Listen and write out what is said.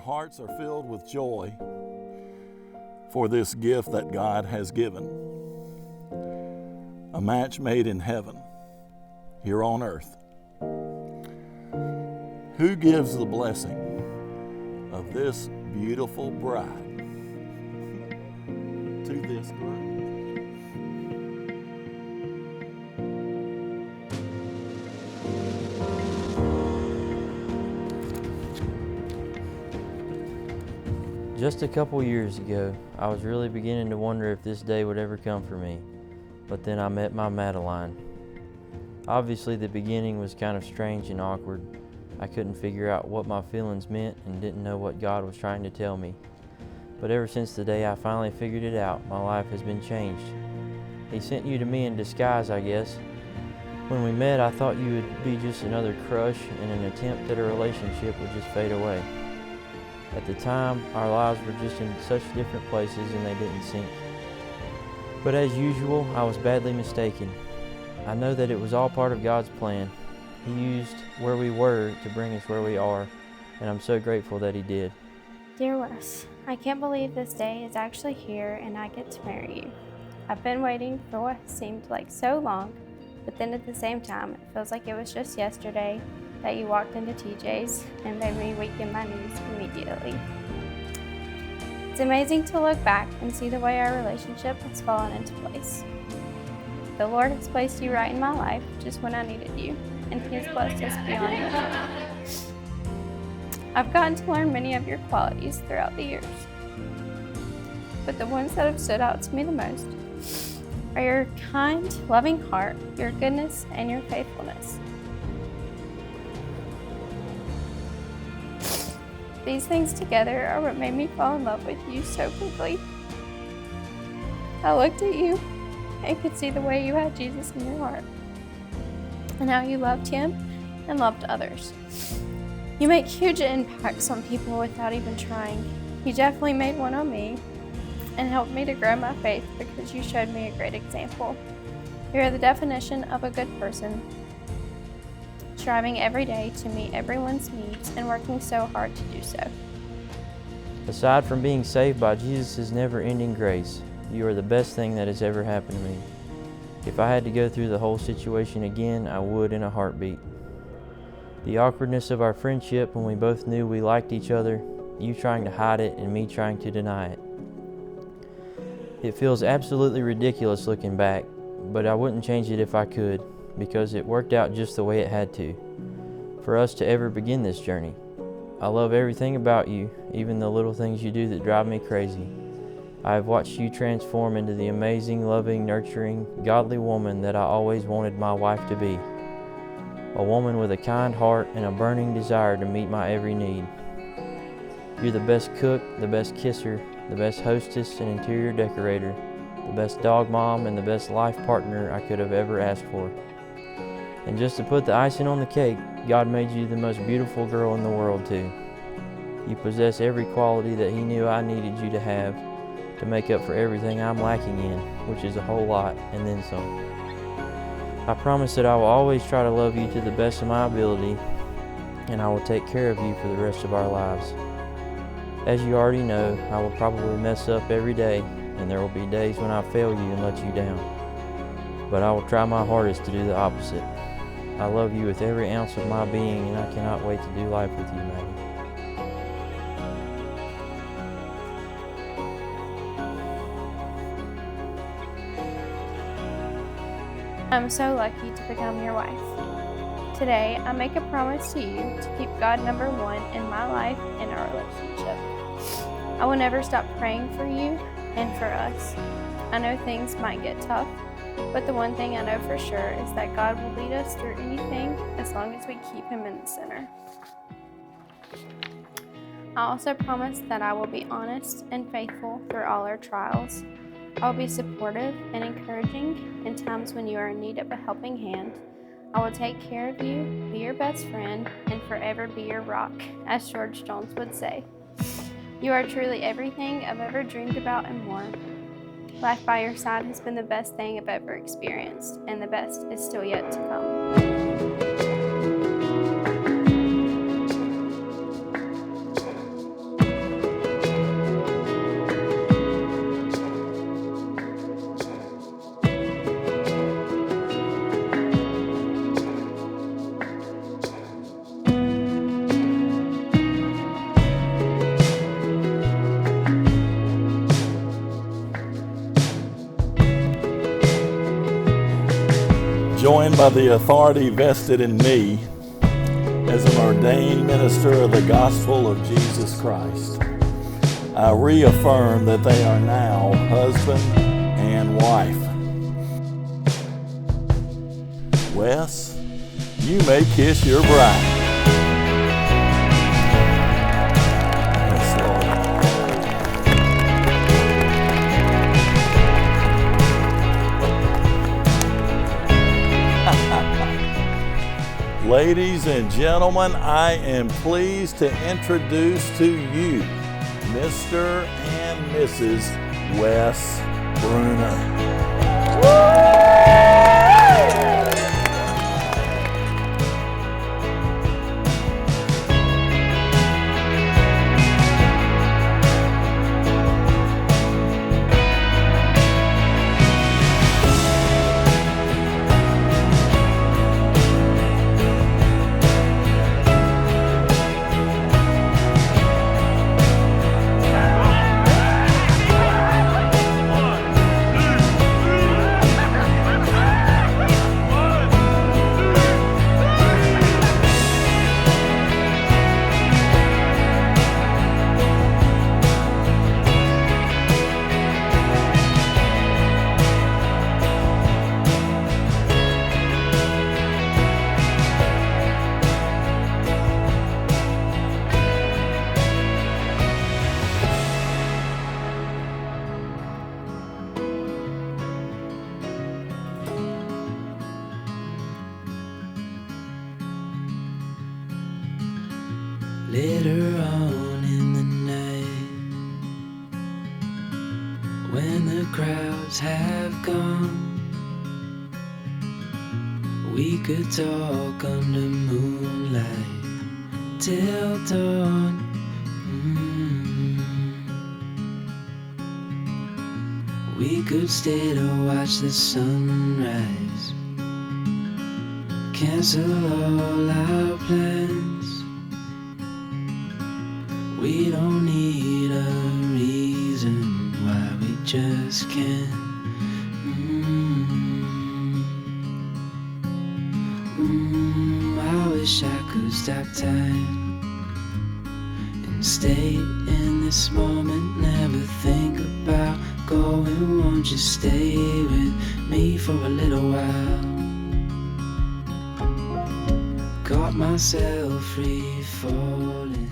hearts are filled with joy for this gift that God has given. A match made in heaven, here on earth. Who gives the blessing of this beautiful bride to this groom? Just a couple years ago, I was really beginning to wonder if this day would ever come for me, but then I met my Madeline. Obviously, the beginning was kind of strange and awkward. I couldn't figure out what my feelings meant and didn't know what God was trying to tell me. But ever since the day I finally figured it out, my life has been changed. He sent you to me in disguise, I guess. When we met, I thought you would be just another crush and an attempt at a relationship would just fade away. At the time, our lives were just in such different places and they didn't sync. But as usual, I was badly mistaken. I know that it was all part of God's plan. He used where we were to bring us where we are, and I'm so grateful that He did. Dear Wes, I can't believe this day is actually here and I get to marry you. I've been waiting for what seemed like so long, but then at the same time, it feels like it was just yesterday that you walked into TJ's and made me weak in my knees immediately. It's amazing to look back and see the way our relationship has fallen into place. The Lord has placed you right in my life just when I needed you, and He has blessed us beyond measure. I've gotten to learn many of your qualities throughout the years, but the ones that have stood out to me the most are your kind, loving heart, your goodness, and your faithfulness. These things together are what made me fall in love with you so quickly. I looked at you and could see the way you had Jesus in your heart and how you loved Him and loved others. You make huge impacts on people without even trying. You definitely made one on me and helped me to grow my faith because you showed me a great example. You are the definition of a good person, striving every day to meet everyone's needs and working so hard to do so. Aside from being saved by Jesus' never-ending grace, you are the best thing that has ever happened to me. If I had to go through the whole situation again, I would in a heartbeat. The awkwardness of our friendship when we both knew we liked each other, you trying to hide it and me trying to deny it. It feels absolutely ridiculous looking back, but I wouldn't change it if I could, because it worked out just the way it had to, for us to ever begin this journey. I love everything about you, even the little things you do that drive me crazy. I have watched you transform into the amazing, loving, nurturing, godly woman that I always wanted my wife to be. A woman with a kind heart and a burning desire to meet my every need. You're the best cook, the best kisser, the best hostess and interior decorator, the best dog mom, and the best life partner I could have ever asked for. And just to put the icing on the cake, God made you the most beautiful girl in the world too. You possess every quality that He knew I needed you to have to make up for everything I'm lacking in, which is a whole lot and then some. I promise that I will always try to love you to the best of my ability, and I will take care of you for the rest of our lives. As you already know, I will probably mess up every day, and there will be days when I fail you and let you down. But I will try my hardest to do the opposite. I love you with every ounce of my being, and I cannot wait to do life with you, Maddie. I'm so lucky to become your wife. Today, I make a promise to you to keep God number one in my life and our relationship. I will never stop praying for you and for us. I know things might get tough, but the one thing I know for sure is that God will lead us through anything as long as we keep Him in the center. I also promise that I will be honest and faithful through all our trials. I will be supportive and encouraging in times when you are in need of a helping hand. I will take care of you, be your best friend, and forever be your rock, as George Jones would say. You are truly everything I've ever dreamed about and more. Life by your side has been the best thing I've ever experienced, and the best is still yet to come. joined by the authority vested in me as an ordained minister of the gospel of Jesus Christ, I reaffirm that they are now husband and wife. Wes, you may kiss your bride. Yes, Lord. Ladies and gentlemen, I am pleased to introduce to you Mr. and Mrs. Wes Bruner. Later on in the night, when the crowds have gone, we could talk under moonlight till dawn. We could stay to watch the sunrise, cancel all our plans. We don't need a reason why we just can't. I wish I could stop time and stay in this moment, never think about going. Won't you stay with me for a little while? Caught myself free falling.